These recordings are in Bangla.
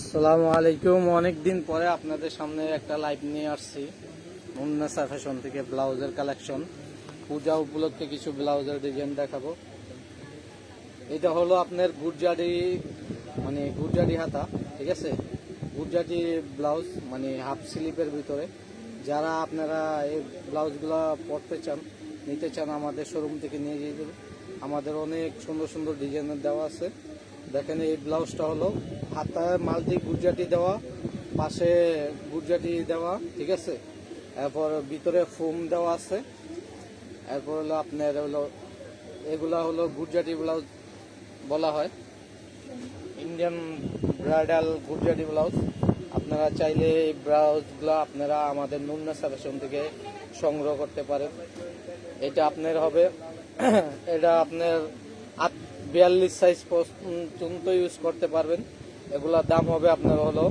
আসসালামু আলাইকুম। অনেকদিন পরে আপনাদের সামনে একটা লাইভ নিয়ে আসছি মুন্নাসা ফ্যাশন থেকে ব্লাউজের কালেকশন। পূজা উপলক্ষে কিছু ব্লাউজের ডিজাইন দেখাবো। এটা হলো আপনার গুজরাটি গুজরাটি হাতা, ঠিক আছে। গুজরাটি ব্লাউজ হাফ স্লিপের ভিতরে। যারা আপনারা এই ব্লাউজগুলো পরতে চান, নিতে চান, আমাদের শোরুম থেকে নিয়ে যেতে দেবে। আমাদের অনেক সুন্দর সুন্দর ডিজাইনের দেওয়া আছে। দেখেন এই ব্লাউজটা হলো হাতায় মাল্টি গুজরাটি দেওয়া, পাশে গুজরাটি দেওয়া, ঠিক আছে। এরপর ভিতরে ফোম দেওয়া আছে। এরপর হলো আপনার এগুলা হলো গুজরাটি ব্লাউজ বলা হয়, ইন্ডিয়ান ব্রাইডাল গুজরাটি ব্লাউজ। আপনারা চাইলে এই ব্লাউজগুলো আপনারা আমাদের মুন্নাসা ফ্যাশন থেকে সংগ্রহ করতে পারেন। এটা আপনার হবে এটা আপনার 42 সাইজ পর্যন্ত ইউজ করতে পারবেন। এগুলোর দাম হবে আপনার হলো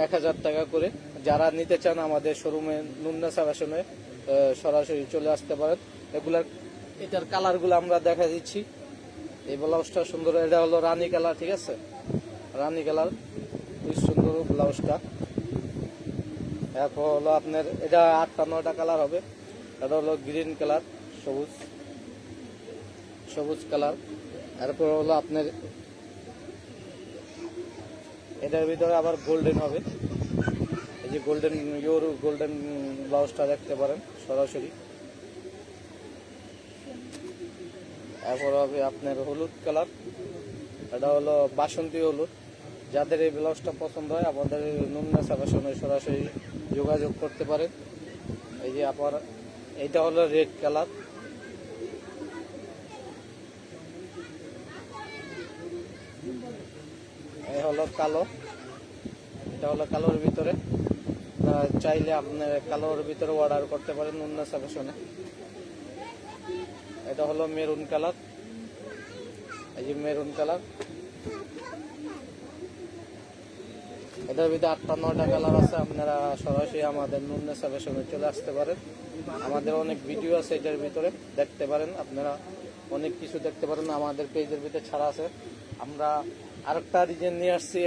1000 টাকা করে। যারা নিতে চান আমাদের শোরুমে মুন্নাসা ফ্যাশনে সরাসরি চলে আসতে পারেন। এটার কালারগুলো আমরা দেখা দিচ্ছি। এই ব্লাউজটা সুন্দর, এটা হলো রানী কালার, ঠিক আছে। রানী কালার খুব সুন্দর ব্লাউজটা। এরপর হলো আপনার এটা 8টা-9টা কালার হবে। এটা হলো গ্রিন কালার, সবুজ কালার। এরপর হলো আপনার এটার ভিতরে আবার গোল্ডেন হবে। এই যে গোল্ডেন ব্লাউজটা দেখতে পারেন সরাসরি। এরপর হবে আপনার হলুদ কালার, এটা হলো বাসন্তী হলুদ। যাদের এই ব্লাউজটা পছন্দ হয় আমাদের মুন্নাসা ফ্যাশনে সরাসরি যোগাযোগ করতে পারেন। এই যে আবার এইটা হলো রেড কালার, এই হলো কালো। এটা হলো কালোর ভিতরে। চাইলে আপনার কালোর ভিতরে অর্ডার করতে পারেন মুন্নাসা ফ্যাশনে। এটা হলো মেরুন কালার, এই যে মেরুন কালার। এটার ভিতরে 8টা-9টা কালার আছে। আপনারা সরাসরি আমাদের মুন্নাসা ফ্যাশনে চলে আসতে পারেন। আমাদের অনেক ভিডিও আছে এটার ভিতরে, দেখতে পারেন। আপনারা অনেক কিছু দেখতে পারেন, আমাদের পেজের ভিতরে ছাড়া আছে। আমরা আরেকটা ডিজাইন নিয়ে আসছি।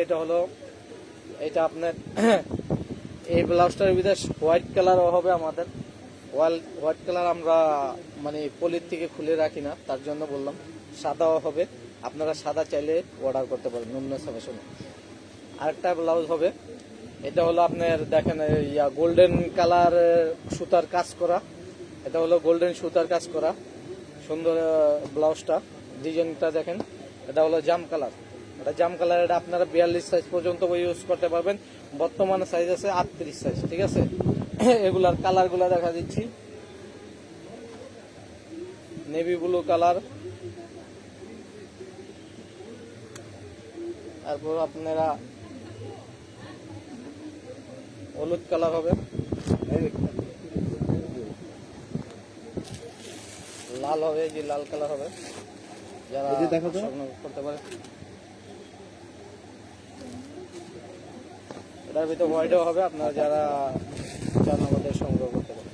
এটা আপনার এই ব্লাউজটার ভিতরে হোয়াইট কালারও হবে আমাদের। হোয়াইট কালার আমরা পলির থেকে খুলে রাখি না, তার জন্য বললাম। সাদাও হবে, আপনারা সাদা চাইলে অর্ডার করতে পারেন মুন্নাসা ফ্যাশনে। আরেকটা ব্লাউজ হবে, এটা হলো আপনার দেখেন গোল্ডেন কালার সুতার কাজ করা। এটা হলো গোল্ডেন সুতার কাজ করা সুন্দর ব্লাউজটা। ডিজাইনটা দেখেন, এটা হলো জাম কালার। এটা জাম কালার, এটা আপনারা 42 সাইজ পর্যন্ত ইউজ করতে পারবেন। বর্তমানে সাইজ আছে 38 সাইজ, ঠিক আছে। এগুলার কালারগুলো দেখা দিচ্ছি। নেভি ব্লু কালার, তারপর আপনারা হলুদ কালার হবে, লাল হবে, যে লাল কালার হবে। যারা করতে পারে এটার ভিতরে হোয়াইটও হবে। আপনারা যারা চান আমাদের সংগ্রহ করতে পারেন।